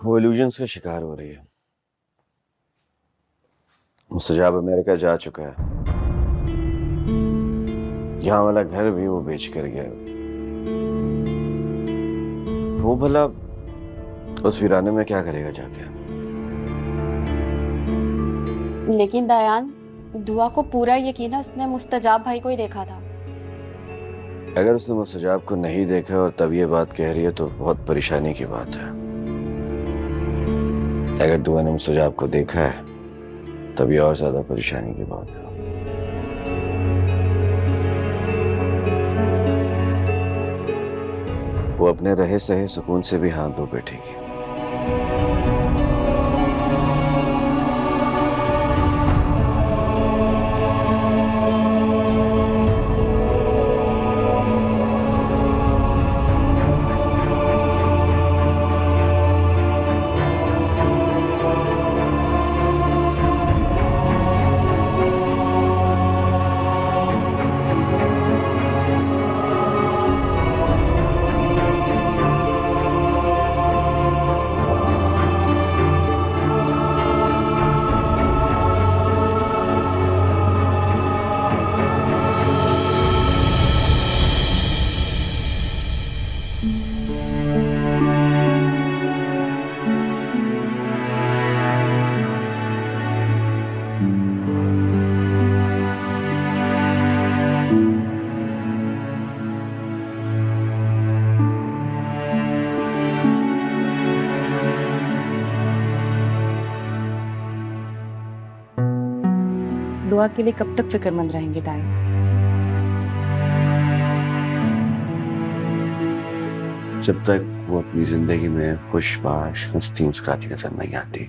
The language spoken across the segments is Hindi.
वो इल्यूजन्स का शिकार हो रही है। मुस्तजाब अमेरिका जा चुका है। यहाँ वाला घर भी वो बेच कर गया। वो भला उस वीराने में क्या करेगा जाके? लेकिन दयान, दुआ को पूरा यकीन है उसने मुस्तजाब भाई को ही देखा था। अगर उसने मुस्तजाब को नहीं देखा और तब ये बात कह रही है तो बहुत परेशानी की बात है। अगर दुआ ने मुस्तजाब को देखा है तब ये और ज्यादा परेशानी की बात है। वो अपने रहे सहे सुकून से भी हाथ धो बैठेगी। दुआ के लिए कब तक फिक्रमंद रहेंगे ताई? जब तक वो अपनी जिंदगी में खुशबाश हंसती मुस्कुराती नजर नहीं आती।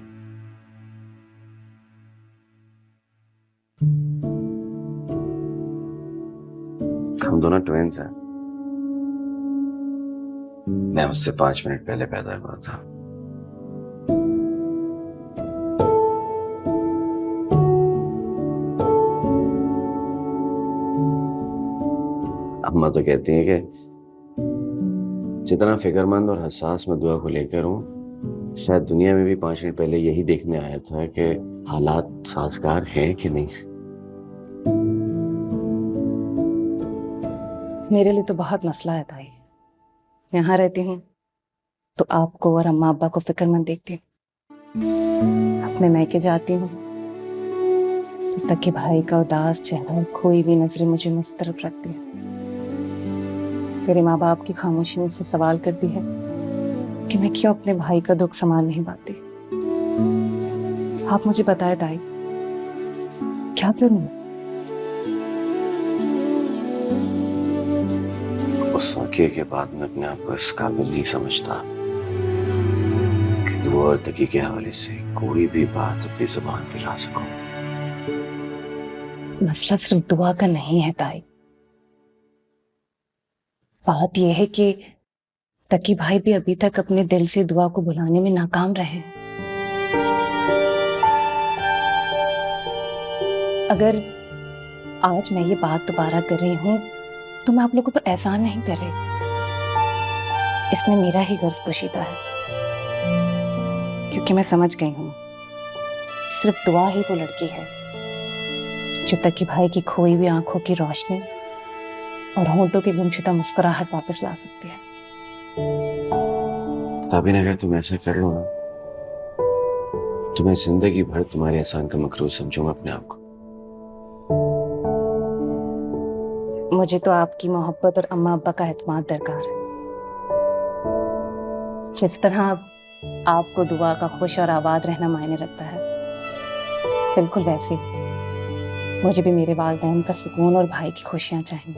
हम दोनों ट्विंस हैं। मैं उससे 5 मिनट पहले पैदा हुआ था। अम्मा तो कहती है कि जितना फिक्रमंद और हसास मैं दुआ को लेकर हूँ, शायद दुनिया में भी 5 मिनट पहले यही देखने आया था कि हालात साजगार हैं कि नहीं। मेरे लिए तो बहुत मसला है ताई। यहाँ रहती हूँ तो आपको और अम्मा अब्बा को फिक्रमंद देखती हूँ। अपने मैके जाती हूँ तो तक कि भाई का उदास चेहरा, खोई भी नजरें मुझे मुस्तरब रखती है। मेरे माँ बाप की खामोशी मुझसे सवाल करती है कि मैं क्यों अपने भाई का दुख संभाल नहीं पाती। आप मुझे बताएं ताई, क्या करूं? उस वाक़ये के बाद मैं अपने आप को इस काबिल नहीं समझता कि दुआ और तकी के हवाले से कोई भी बात अपनी जुबान पे ला सकूं। मसला सिर्फ दुआ का नहीं है ताई। बात यह है कि तकी भाई भी अभी तक अपने दिल से दुआ को बुलाने में नाकाम रहे हैं। अगर आज मैं ये बात दोबारा कर रही हूं तो मैं आप लोगों पर एहसान नहीं कर रही। इसमें मेरा ही गर्ज पोशीदा है, क्योंकि मैं समझ गई हूं सिर्फ दुआ ही वो लड़की है जो तकी भाई की खोई हुई आंखों की रोशनी और होंठों की गुमशुदा मुस्कुराहट वापस ला सकती है। ताबिन, अगर तुम ऐसा कर लो ना तो मैं जिंदगी भर तुम्हारे एहसान का मकरूज समझूंगा अपने आप को। मुझे तो आपकी मोहब्बत और अम्मा अब्बा का एतमाद दरकार है। जिस तरह आपको दुआ का खुश और आबाद रहना मायने रखता है, बिल्कुल वैसे मुझे भी मेरे वालिदैन का सुकून और भाई की खुशियां चाहिए।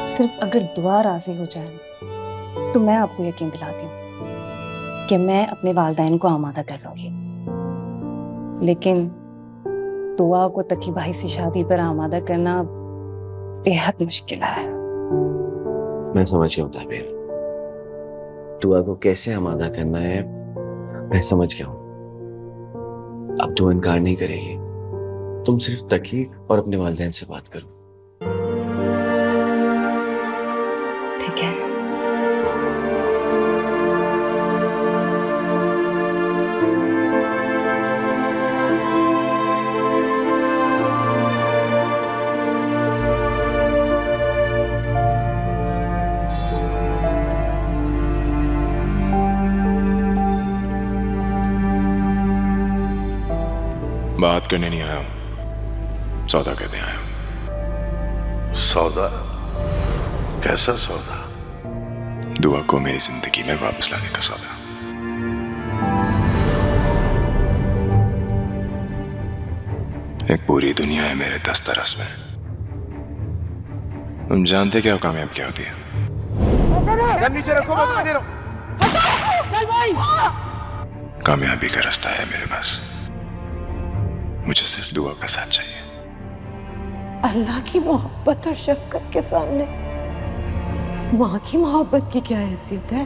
सिर्फ अगर दुआ राजी हो जाए तो मैं आपको यकीन दिलाती हूँ कि मैं अपने वालिदैन को आमादा कर लूंगी। लेकिन दुआ को तकी भाई से शादी पर आमादा करना बेहद मुश्किल है। मैं समझ गया हूं ताबिर, दुआ को कैसे आमादा करना है मैं समझ गया हूं। अब तो इनकार नहीं करेगी। तुम सिर्फ तकी और अपने वालिदैन से बात करो। ठीक है। बात करने नहीं आया हूं, सौदा करने आया हूं। सौदा? कैसा सौदा? दुआ को मेरी जिंदगी में वापस लाने का सौदा। एक पूरी दुनिया है मेरे दस्तरस में। तुम जानते क्या हो कामयाब क्या होती है? नीचे रखो, मैं तुम्हें दे रहा हूं। कामयाबी का रास्ता है मेरे पास, मुझे सिर्फ दुआ का साथ चाहिए। अल्लाह की मोहब्बत और शफकत के सामने माँ की मोहब्बत की क्या हैसियत है?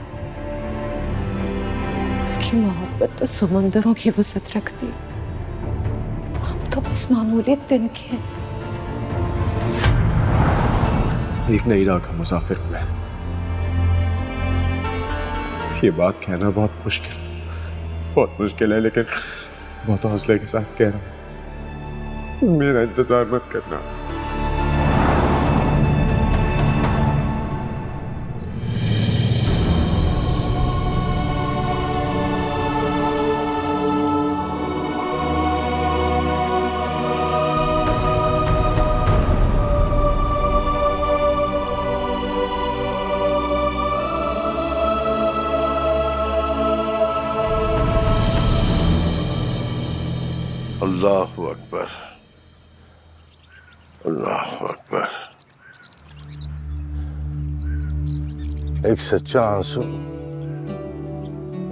उसकी मोहब्बत तो समंदरों की वसत रखती, हम तो बस मामूली तिनके हैं। एक नई राह का मुसाफिर हूं मैं। ये बात कहना बहुत मुश्किल है, लेकिन बहुत हौसले के साथ कह रहा हूं। मेरा इंतजार मत करना। अल्लाहु अकबर, अल्लाहु अकबर। एक सच्चा आंसू,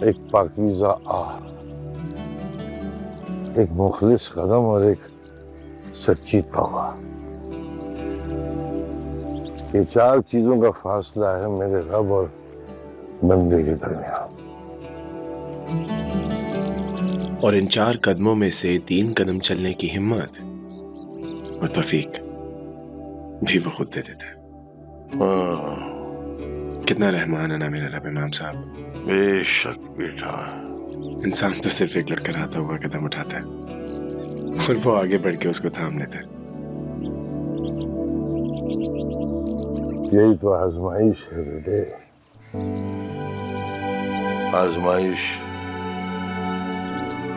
एक पाकीज़ा आह, एक मुखलिस कदम और एक सच्ची तौबा। ये चार चीजों का फासला है मेरे रब और बंदे के दरमियान। और इन 4 कदमों में से 3 कदम चलने की हिम्मत और तौफीक भी वो खुद दे देता है। कितना रहमान है ना मेरा रब इमाम साहब। बेशक बेटा। इंसान तो सिर्फ एक लड़खड़ाता हुआ कदम उठाता है और वो आगे बढ़ के उसको थाम लेता है। यही तो आजमाइश है बेटे, आजमाइश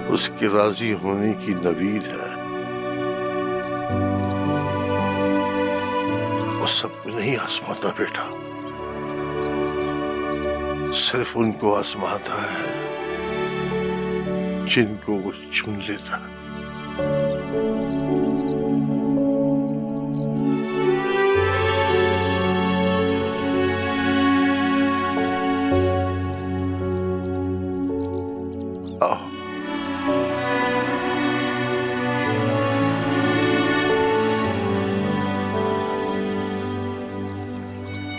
उसके राजी होने की नवीद है। वो सबको नहीं आजमाता बेटा, सिर्फ उनको आजमाता है जिनको वो चुन लेता है। आओ।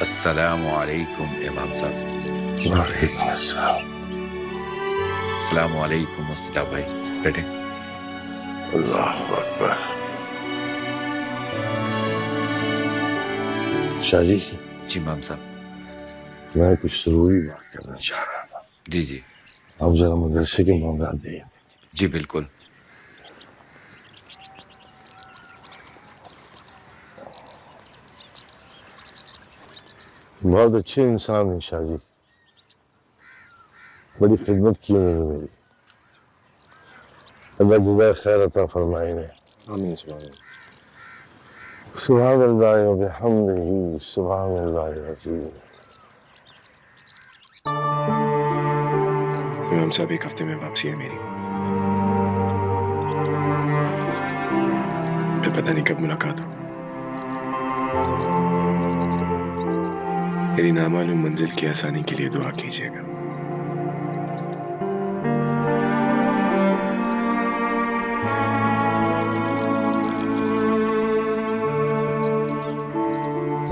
अस्सलामु अलैकुम इमाम साहब। वालेकुम अस्सलाम। अस्सलामु अलैकुम मुस्तफा भाई, बैठे। अल्लाहु अकबर। शादी जी इमाम साहब। मैं कुछ जरूरी बात करना चाह रहा था। जी जी आप जरा मदरसे के मामला दिए। जी बिल्कुल। बहुत अच्छे इंसान है शाह जी, बड़ी खिदमत की उन्होंने मेरी। अल्लाह जुदा खैर अता फरमाए ने। आमीन। सुभान अल्लाह व बिहम्दिही, सुभान अल्लाह अज़ीम। इमाम साहब 1 हफ्ते में वापसी है मेरी, फिर पता नहीं कब मुलाकात हो। मेरी नामालूम मंजिल की आसानी के लिए दुआ कीजिएगा।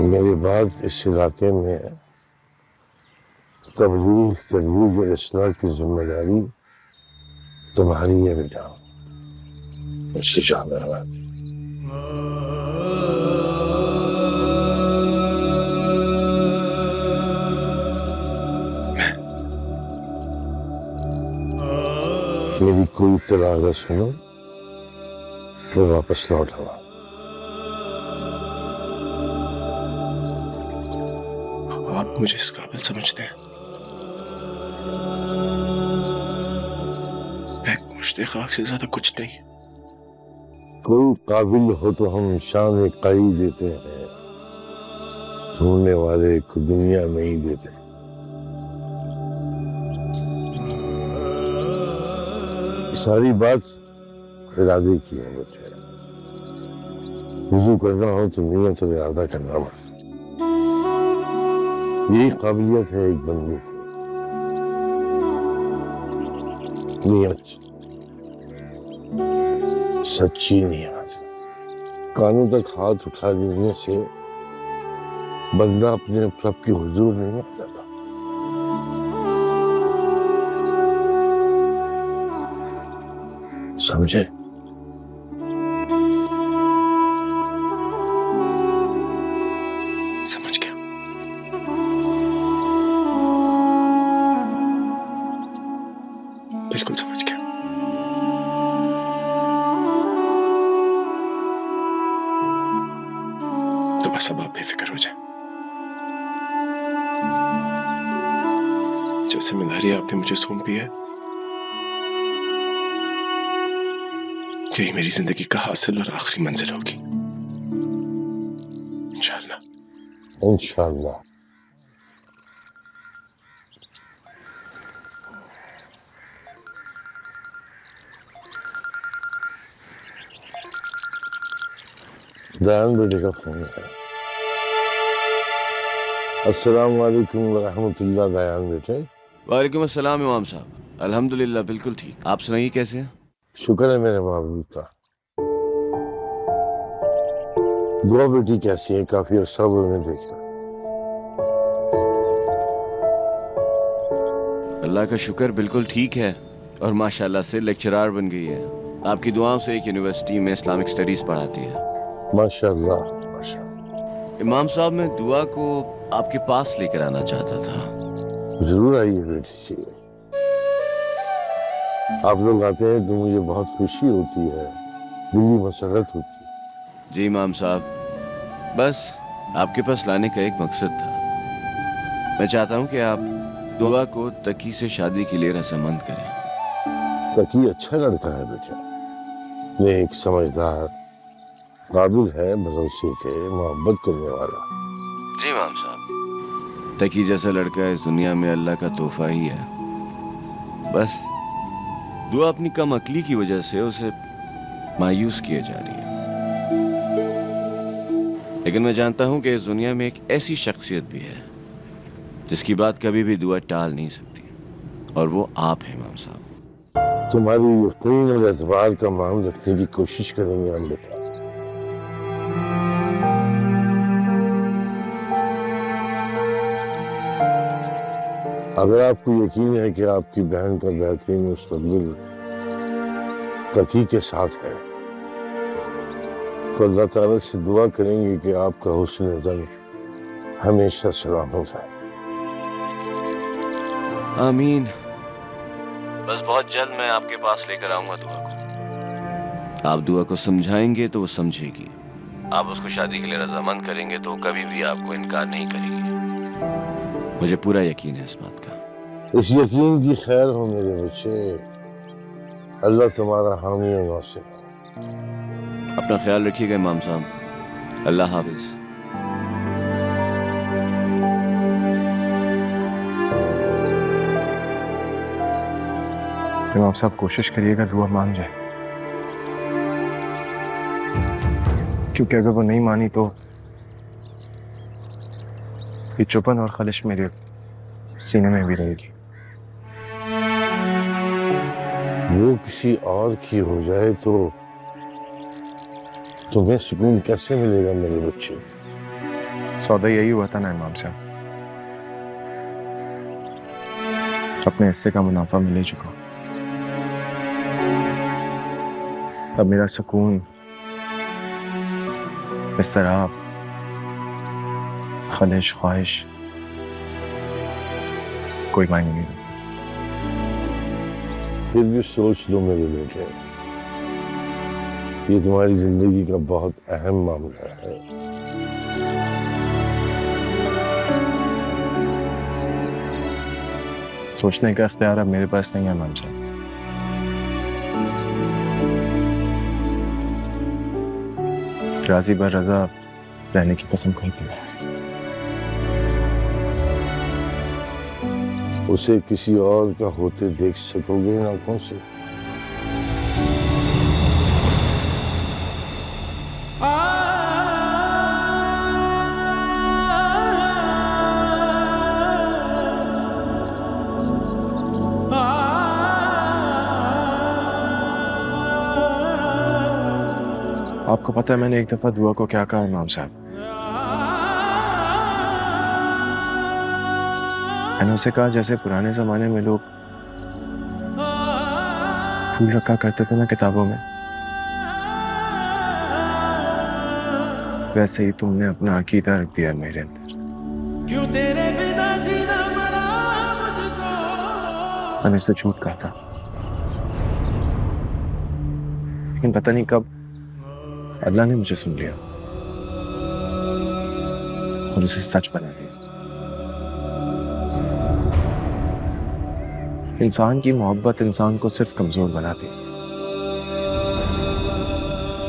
मेरी बात इस इलाके में तबलीग, तदरीज और इस्लाह की जिम्मेदारी तुम्हारी है बेटा। इससे ज्यादा बात मेरी कोई इत्तला अगर सुनो तो वापस लौट आवा। आप मुझे इस काबिल समझते हैं? मैं मुश्ते खाक से ज्यादा कुछ नहीं। कोई काबिल हो तो हम शान कई देते हैं, ढूंढने वाले को दुनिया नहीं देते। सारी बात इरादे की है बच्चे। वुजू करना हो तो नियत और इरादा करना बस। यही काबिलियत है एक बंदे की, नियत, सच्ची नियत। कानों तक हाथ उठा लेने से बंदा अपने रब की हुजूर नहीं आ जाता। समझे? समझ गया। बिल्कुल समझ गया। तो बस अब आप बेफिक्र हो जाए। जो जिम्मेदारी आपने मुझे सौंपी है, यही मेरी जिंदगी का हासिल और आखिरी मंजिल होगी, इंशाअल्लाह। इंशाअल्लाह। दयान बेटे का फोन है। अस्सलाम वालेकुम व रहमतुल्लाह। दयान बेटे। वालेकुम अस्सलाम इमाम साहब। अल्हम्दुलिल्लाह बिल्कुल ठीक। आप सुनाइए कैसे हैं? शुक्र है मेरे महबूब का। दुआ बेटी कैसी है? काफी अर्सा हुआ उन्हें देखा। अल्लाह का शुक्र बिल्कुल ठीक है और माशाल्लाह से लेक्चरार बन गई है। आपकी दुआओं से एक यूनिवर्सिटी में इस्लामिक स्टडीज पढ़ाती है। माशाल्लाह माशाल्लाह। इमाम साहब मैं दुआ को आपके पास लेकर आना चाहता था। जरूर आइए बेटी जी। आप लोग आते हैं तो मुझे बहुत खुशी होती है, दिली मसरत होती है। जी इमाम साहब, बस आपके पास लाने का एक मकसद था। मैं चाहता हूँ कि आप दुआ को तकी से शादी के लिए रजामंद करें। तकी अच्छा लड़का है बेटा, नेक, समझदार, काबिल है, भरोसे के, मोहब्बत करने वाला। जी इमाम साहब, तकी जैसा लड़का इस दुनिया में अल्लाह का तोहफा ही है। बस दुआ अपनी कम अकली की वजह से उसे मायूस किए जा रही है। लेकिन मैं जानता हूं कि इस दुनिया में एक ऐसी शख्सियत भी है जिसकी बात कभी भी दुआ टाल नहीं सकती, और वो आप हैं इमाम साहब। तुम्हारी यकीन और एतबार का मान रखने की कोशिश करेंगे हम बेटा। अगर आपको यकीन है कि आपकी बहन का बेहतरीन मुस्तकबिल तकी के साथ है तो अल्लाह ताला से दुआ करेंगे कि आपका हुस्न ज़न हमेशा सलामत है। आमीन। बस बहुत जल्द मैं आपके पास लेकर आऊंगा दुआ को। आप दुआ को समझाएंगे तो वो समझेगी, आप उसको शादी के लिए रजामंद करेंगे तो कभी भी आपको इनकार नहीं करेगी। मुझे पूरा यकीन है इस बात का। इस यकीन की खैर हो मेरे बच्चे। अल्लाह तुम्हारा हामी और नासिर हो। अपना ख्याल रखिएगा इमाम साहब। अल्लाह हाफिज। इमाम साहब कोशिश करिएगा दुआ मान जाए, क्योंकि अगर वो नहीं मानी तो ये चुपन और खलिश मेरे सीने में भी रहेगी। वो किसी और की हो जाए तो तुम्हें सुकून कैसे मिलेगा मेरे बच्चे? सौदा यही हुआ था ना इमाम साहब, अपने हिस्से का मुनाफा मिल ही चुका। तब मेरा सुकून, इस्तराब, खलिश, ख्वाहिश कोई मायने नहीं रखता। फिर भी सोच लो मेरे बेटे, ये तुम्हारी जिंदगी का बहुत अहम मामला है। सोचने का इख्तियार अब मेरे पास नहीं है इमाम साहब। राजी बर रजा रहने की कसम खाई थी। उसे किसी और का होते देख सकोगे इन आंखों से? आपको पता है मैंने एक दफा दुआ को क्या कहा इमाम साहब? मैंने उसे कहा जैसे पुराने जमाने में लोग फूल रखा करते थे ना किताबों में, वैसे ही तुमने अपना अकीदा रख दिया मेरे अंदर। मैंने उसे झूठ कहा था, लेकिन पता नहीं कब अल्लाह ने मुझे सुन लिया और उसे सच बना दिया। इंसान की मोहब्बत इंसान को सिर्फ कमजोर बनाती है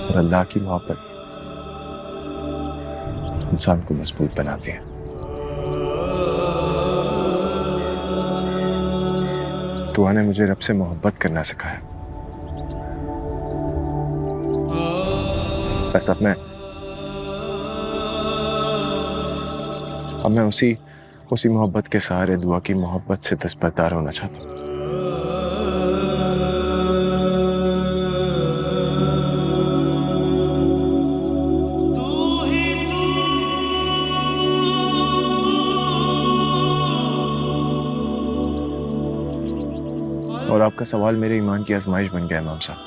और अल्लाह की मोहब्बत इंसान को मजबूत बनाती है। दुआ ने मुझे रब से मोहब्बत करना सिखाया। बस अब मैं उसी मोहब्बत के सहारे दुआ की मोहब्बत से दस्तबरदार होना चाहता हूँ। और आपका सवाल मेरे ईमान की आजमाइश बन गया इमाम साहब।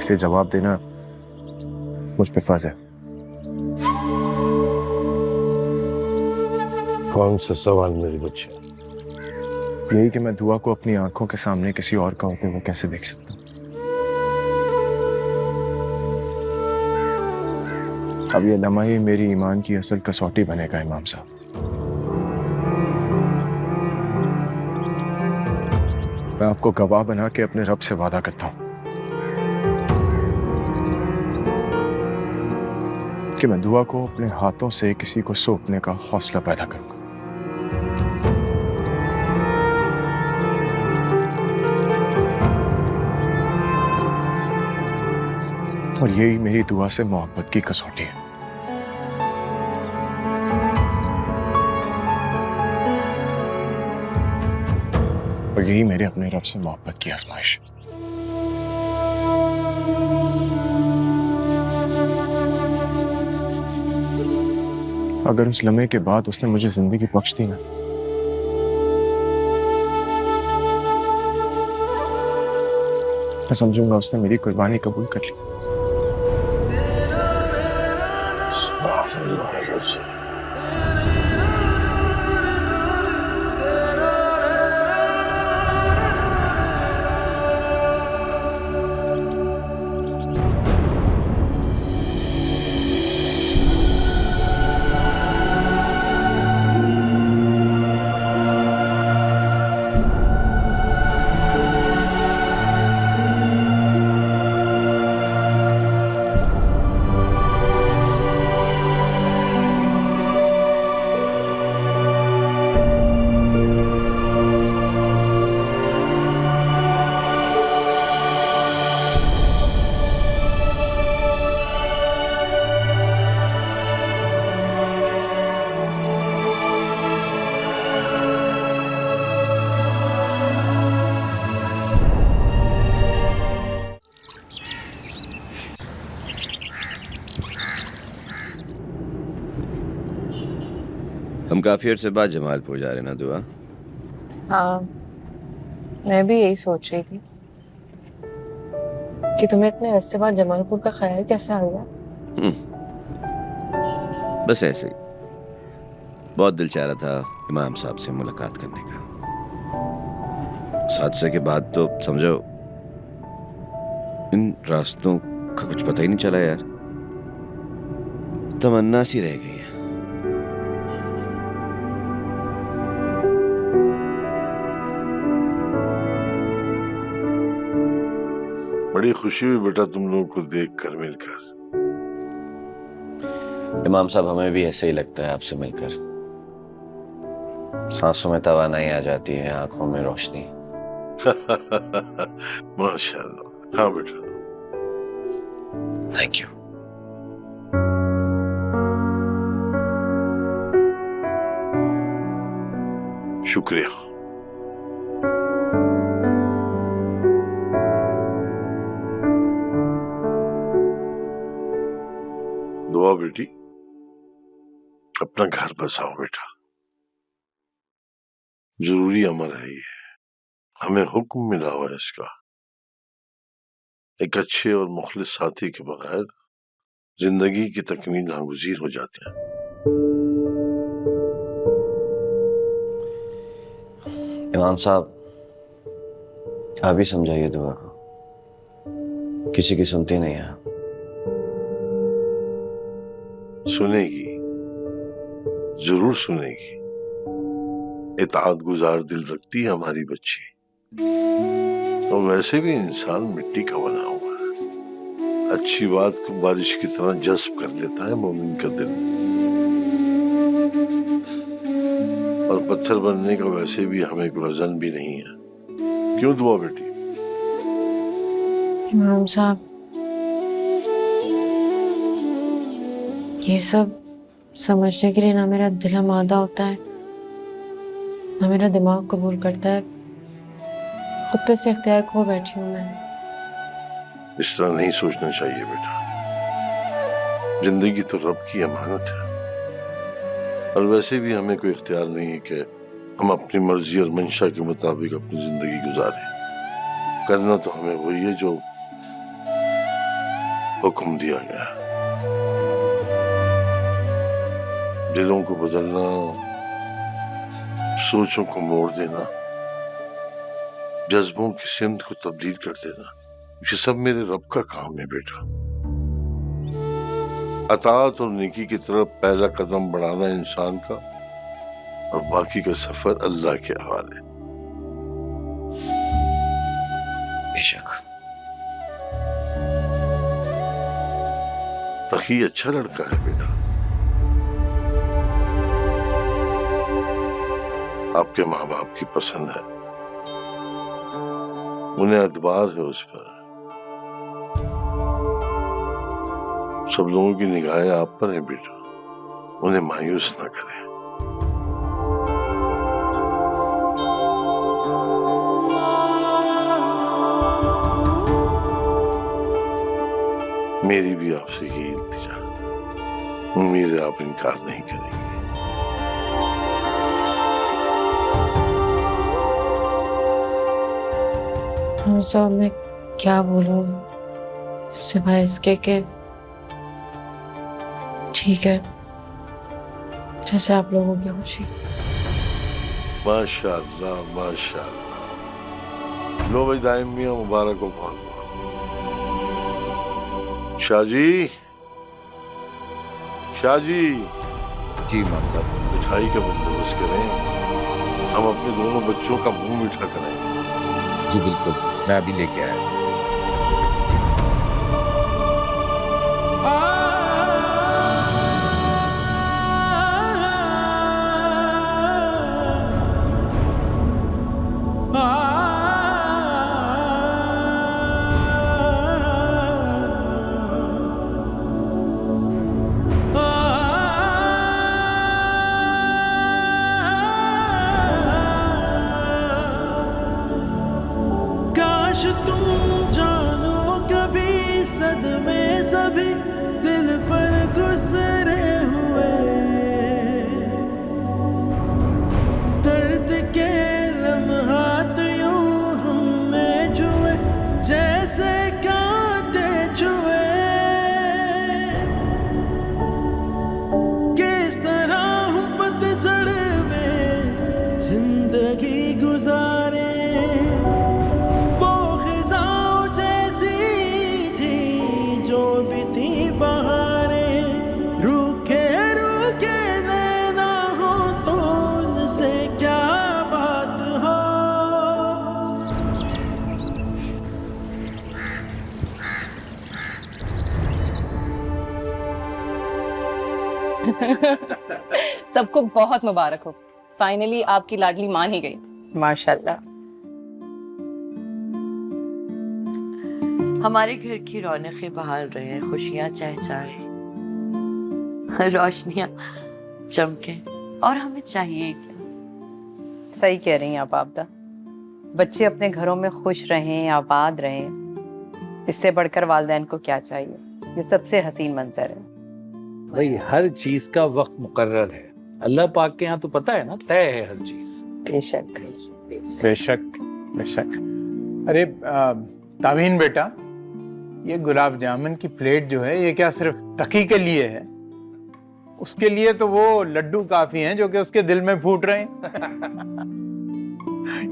इसे जवाब देना मुझ पे फर्ज है। कौन सा सवाल मेरे बच्चे? यही कि मैं दुआ को अपनी आंखों के सामने किसी और का होते हुए कैसे देख सकता हूँ। अब ये लम्हा ही मेरी ईमान की असल कसौटी बनेगा इमाम साहब। मैं आपको गवाह बना के अपने रब से वादा करता हूं कि मैं दुआ को अपने हाथों से किसी को सौंपने का हौसला पैदा करूंगा। और यही मेरी दुआ से मोहब्बत की कसौटी है। और यही मेरे अपने रब से मोहब्बत की आजमाइश। अगर उस लम्हे के बाद उसने मुझे जिंदगी बख्श दी ना, मैं समझूंगा उसने मेरी कुर्बानी कबूल कर ली। हम काफी अर्से बाद जमालपुर जा रहे हैं ना दुआ? हाँ, मैं भी यही सोच रही थी कि तुम्हें इतने अरसे बाद जमालपुर का ख्याल कैसे आ गया। बस ऐसे ही बहुत दिल चाह रहा था इमाम साहब से मुलाकात करने का। उस हादसे के बाद तो समझो इन रास्तों का कुछ पता ही नहीं चला यार। तमन्ना सी रह गई है। बड़ी खुशी हुई बेटा तुम लोगों को देखकर मिलकर। इमाम साहब, हमें भी ऐसे ही लगता है आपसे मिलकर। सांसों में तवानाई आ जाती है, आंखों में रोशनी। माशाल्लाह। हाँ बेटा। Thank you. शुक्रिया। दुआ बेटी, अपना घर बसाओ बेटा, जरूरी अमल है ये, हमें हुक्म मिला हुआ है इसका। एक अच्छे और मुखलिस साथी के बगैर जिंदगी की तकमील नागुज़ीर हो जाती है। इमाम साहब, आप ही समझाइए दुआ को, किसी की सुनती नहीं है। सुनेगी, जरूर सुनेगी। इताअत गुजार दिल रखती है हमारी बच्ची, और वैसे भी इंसान मिट्टी का बना हुआ है। अच्छी बात को बारिश की तरह जज्ब कर लेता है मोमिन का दिल, और पत्थर बनने का वैसे भी हमें कोई वजन भी नहीं है। क्यों दुआ बेटी? इमाम साहब, ये सब समझने के लिए ना मेरा दिल आमादा होता है, ना मेरा दिमाग कबूल करता है। खुद पे से इख्तियार खो बैठी हूँ मैं। इस तरह नहीं सोचना चाहिए बेटा। जिंदगी तो रब की अमानत है, और वैसे भी हमें कोई इख्तियार नहीं है कि हम अपनी मर्जी और मंशा के मुताबिक अपनी जिंदगी गुजारें। करना तो हमें वही है जो हुक्म दिया गया है। दिलों को बदलना, सोचों को मोड़ देना, जज्बों की सिमत को तब्दील कर देना, ये सब मेरे रब का काम है बेटा। अताअत और नेकी की तरफ पहला कदम बढ़ाना इंसान का, और बाकी का सफर अल्लाह के हवाले। बेशक। तकी अच्छा लड़का है बेटा, आपके माँ बाप की पसंद है, उन्हें एतबार है उस पर। सब लोगों की निगाहें आप पर हैं बेटा, उन्हें मायूस ना करें। मेरी भी आपसे यही इल्तिजा, उम्मीद है आप इनकार नहीं करेंगे। सब मैं क्या बोलूं सिवाय इसके के ठीक है, जैसे आप लोगों की खुशी। माशाअल्लाह माशाअल्लाह। लो भाई दाइम मियां, मुबारक हो बहुत बहुत। शाह जी, शाह जी, जी इमाम साहब। मिठाई का बंदोबस्त करें, हम अपने दोनों बच्चों का मुंह मीठा कराएंगे। जी बिल्कुल, मैं अभी लेके आया। सबको बहुत मुबारक हो, फाइनली आपकी लाडली मान ही गई। माशाल्लाह। हमारे घर की रौनकें बहाल रहे, खुशियां चहचहाएं, रोशनियां चमके, और हमें चाहिए क्या। सही कह रही हैं आप आबदा। बच्चे अपने घरों में खुश रहें, आबाद रहें, इससे बढ़कर वालिदैन को क्या चाहिए। ये सबसे हसीन मंजर है। भाई हर चीज का वक्त मुकर्रर है, अल्लाह पाक के यहाँ तो पता है ना, तय है हर चीज। बेशक बेशक बेशक। अरे तावीन बेटा, ये गुलाब जामुन की प्लेट जो है ये क्या सिर्फ तकी के लिए है? उसके लिए तो वो लड्डू काफी हैं जो कि उसके दिल में फूट रहे हैं।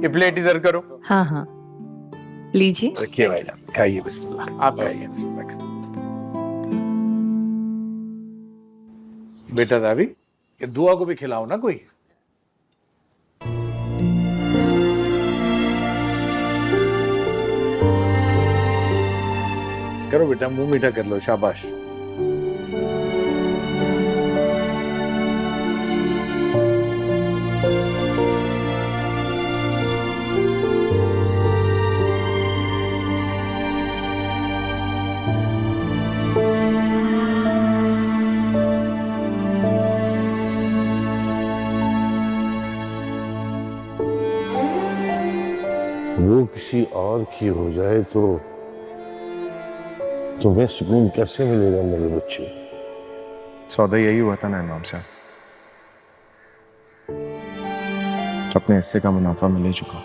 ये प्लेट इधर करो। हाँ हाँ, लीजिए। रखिए भाई, खाइए, बिस्मिल्लाह। आप खाइए। बेटा रावी, ये दुआ को भी खिलाओ ना कोई। करो बेटा, मुंह मीठा कर लो, शाबाश। वो किसी और की हो जाए तो तुम्हें सुकून कैसे मिलेगा मेरे बच्चे? सौदा यही हुआ था ना इमाम साहब, अपने हिस्से का मुनाफा मिल ही चुका।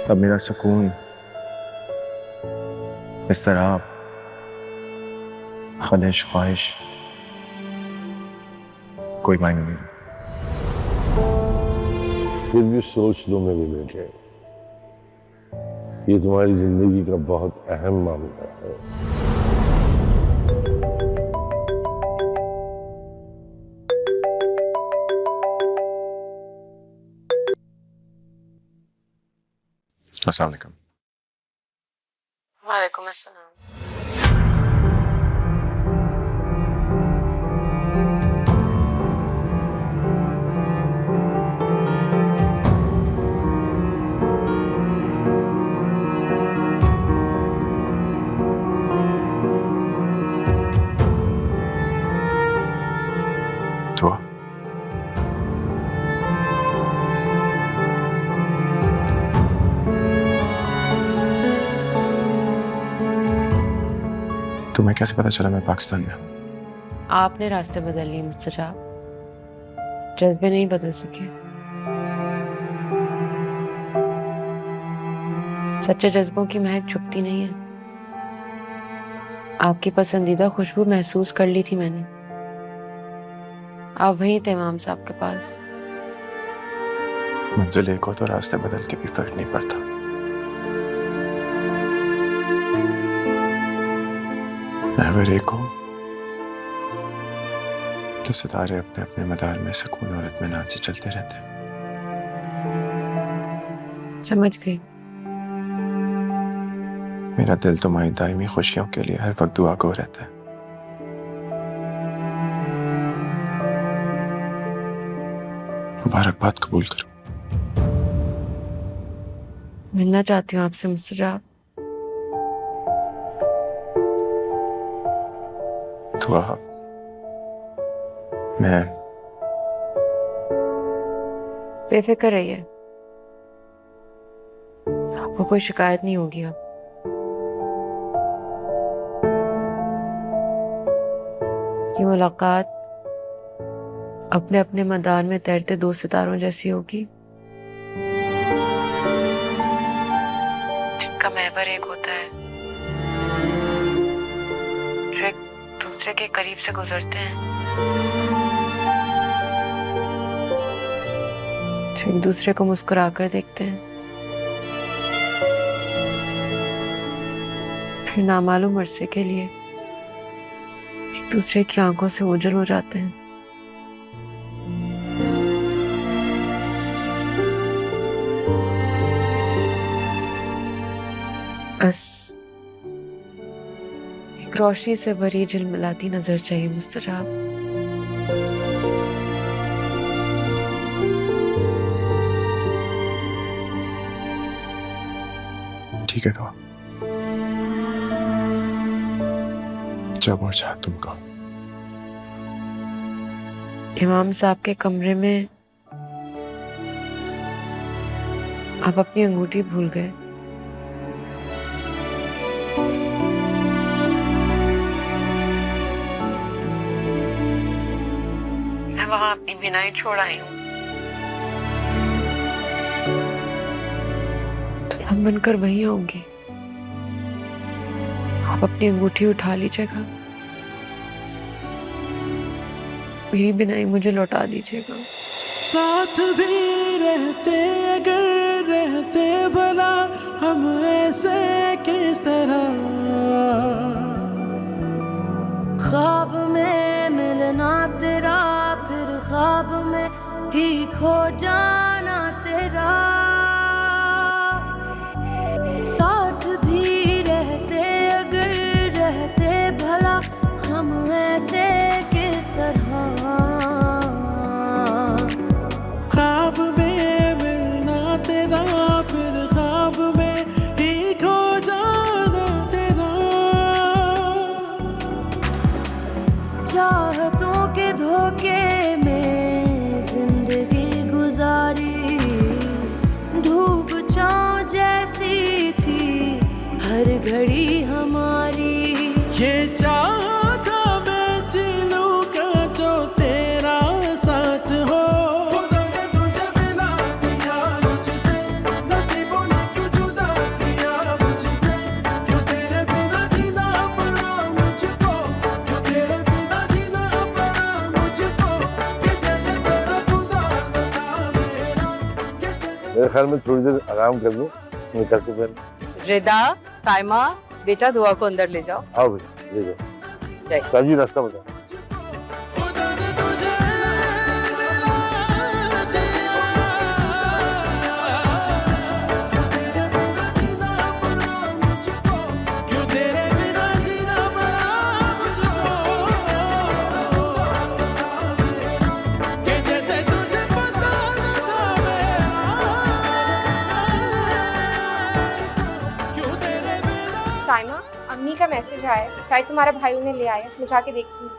तब मेरा सुकून, इस्तराब, खलिश, ख्वाहिश कोई मायने नहीं रखता। फिर भी सोच लो मेरे बेटे, ये तुम्हारी जिंदगी का बहुत अहम मामला है। अस्सलाम वालेकुम। वालेकुम अस्सलाम। दुआ। तुम्हें कैसे पता चला मैं पाकिस्तान में हूं? आपने रास्ते बदल लिए मुस्तजाब, जज्बे नहीं बदल सके। सच्चे जज्बों की महक छुपती नहीं है। आपकी पसंदीदा खुशबू महसूस कर ली थी मैंने। आप वहीं थे इमाम साहब के पास। मंजिल एक हो तो रास्ते बदल के भी फर्क नहीं पड़ता। महवर एक हो तो सितारे अपने अपने मदार में सुकून और इत्मीनान से चलते रहते हैं। समझ गई। मेरा दिल तुम्हारी दायमी खुशियों के लिए हर वक्त दुआ को रहता है। मुबारकबाद कबूल करो। मिलना चाहती हूँ आपसे मुस्तजाब। दुआ मैं बेफिक्र रहिए, आपको कोई शिकायत नहीं होगी अब। ये मुलाकात अपने अपने मैदान में तैरते दो सितारों जैसी होगी, जिनका महवर एक होता है, जो एक दूसरे के करीब से गुजरते हैं, जो एक दूसरे को मुस्कुराकर देखते हैं, फिर नामालूम अरसे के लिए एक दूसरे की आंखों से ओझल हो जाते हैं। बस एक एक रोशनी से भरी झिलमिलाती नजर चाहिए मुस्तजाब। ठीक है तो जब और चाह तुम कहो। इमाम साहब के कमरे में आप अपनी अंगूठी भूल गए। मैं वहां अपनी बिनाई छोड़ आई हूँ। दुल्हन बनकर वहीं आऊंगी। आप अपनी अंगूठी उठा लीजिएगा, मेरी बिनाई मुझे लौटा दीजिएगा। साथ भी रहते अगर रहते भला हम ऐसे किस तरह, ख्वाब में मिलना तेरा फिर ख्वाब में ही खो जाना तेरा, साथ भी रहते अगर रहते भला हम ऐसे किस तरह, ख्वाब में मिलना तेरा फिर ख्वाब में ही खो जाना तेरा, चाहतों के धोखे में जिंदगी गुजारी, धूप छाँव जैसी थी हर घड़ी हमारी, ये चाहता मैं जी लूँगा जो तेरा साथ हो, तुझे बिना दिया मुझसे, नसीबों ने क्यों जुदा किया मुझसे, क्यों तेरे बिना जीना पड़ा मुझको, क्यों तेरे बिना जीना पड़ा मुझको, कि जैसे तेरा खुदा न था मेरा, कि जैसे। मेरे ख्याल में थोड़ी देर आराम कर लूं निकल से पहले। रिदा, साइमा, बेटा दुआ को अंदर ले जाओ। आओ भाई ले जाओ। जय। काजी रास्ता बता। साइमा, अम्मी का मैसेज आया, शायद तुम्हारा भाई उन्हें ले आया, मैं जाके देखती हूँ।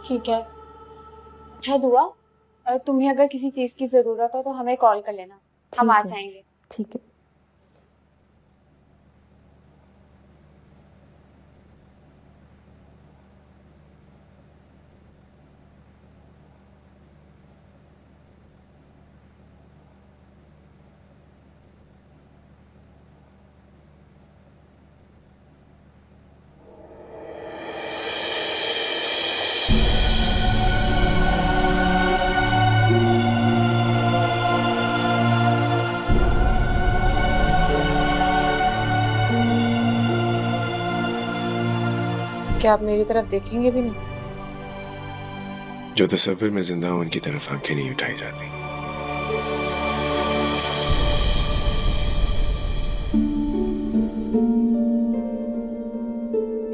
ठीक है। अच्छा दुआ, तुम्हें अगर किसी चीज की जरूरत हो तो हमें कॉल कर लेना, हम आ जाएंगे। ठीक है। क्या आप मेरी तरफ देखेंगे भी नहीं? जो तस्वीर में जिंदा हूं उनकी तरफ आंखें नहीं उठाई जाती।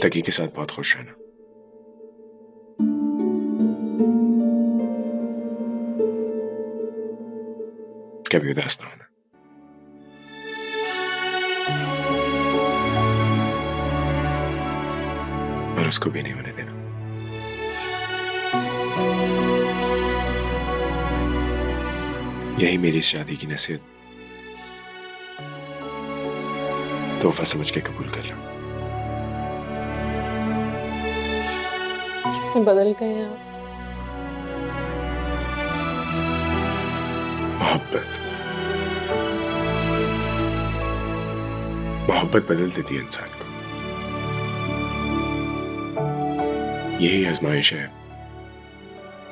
तकी के साथ बहुत खुश रहना। कभी उदास ना होना। और उसको भी नहीं होने देना। यही मेरी इस शादी की नसीहत तोहफा समझ के कबूल कर लो। कितने बदल गए हैं आप। मोहब्बत बदल देती है इंसान को। यही आजमाइश है,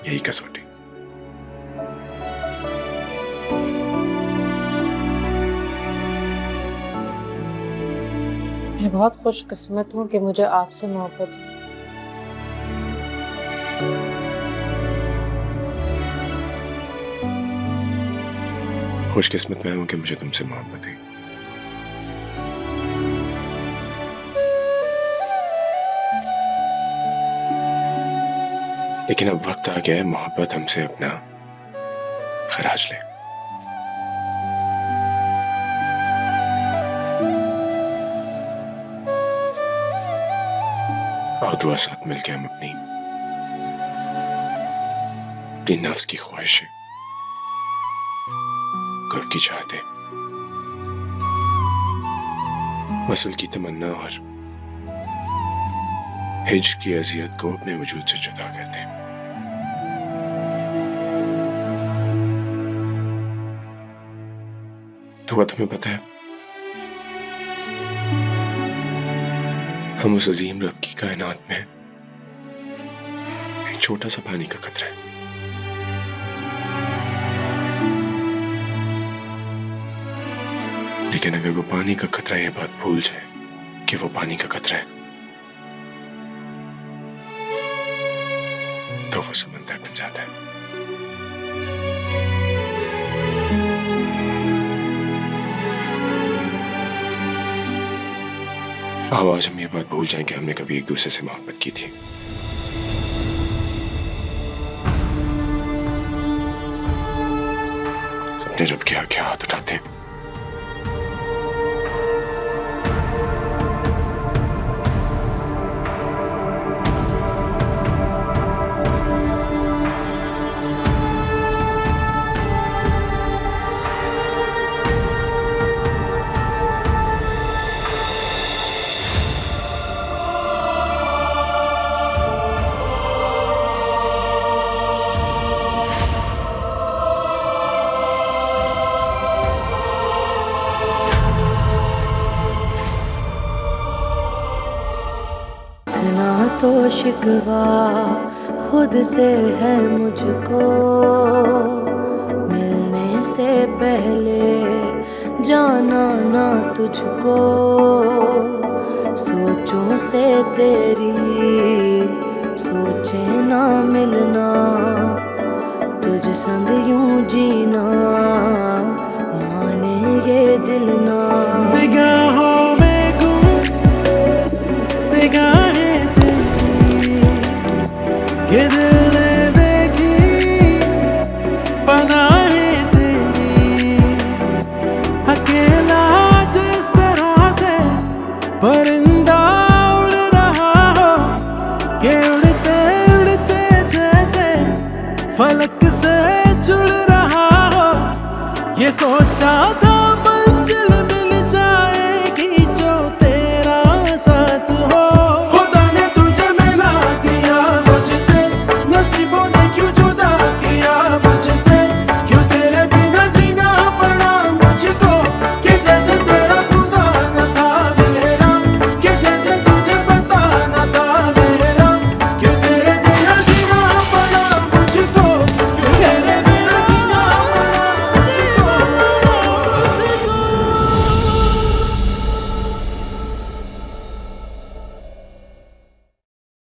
यही कसौटी। मैं बहुत खुशकिस्मत हूँ कि मुझे आपसे मोहब्बत है। खुशकिस्मत मैं हूं कि मुझे तुमसे मोहब्बत है। लेकिन अब वक्त आ गया है मोहब्बत हमसे अपना खराज ले। और दुआ साथ मिलकर हम अपनी नफ्स की ख्वाहिशें, कर्ब की चाहते, वसल की तमन्ना और हिज्र की अजियत को अपने वजूद से जुदा कर दें। तो तुम्हें पता है, हम उस अजीम रब की कायनात में एक छोटा सा पानी का कतरा है। लेकिन अगर वो पानी का कतरा ये बात भूल जाए कि वो पानी का कतरा है, तो वो समंदर बन जाता है। आज हम ये बात भूल जाएं कि हमने कभी एक दूसरे से मोहब्बत की थी। अपने रब के आगे हाथ उठाते हैं। तो शिकवा खुद से है मुझको, मिलने से पहले जाना ना तुझको, सोचों से तेरी सोचे ना मिलना, तुझ संग यूं जीना माने ये दिल ना। निगाहों में गुम निगाहें ये दिल ने देखी पनाहें तेरी, अकेला जिस तरह से परिंदा उड़ रहा हो, कि उड़ते उड़ते जैसे फलक से जुड़ रहा हो, ये सोचा था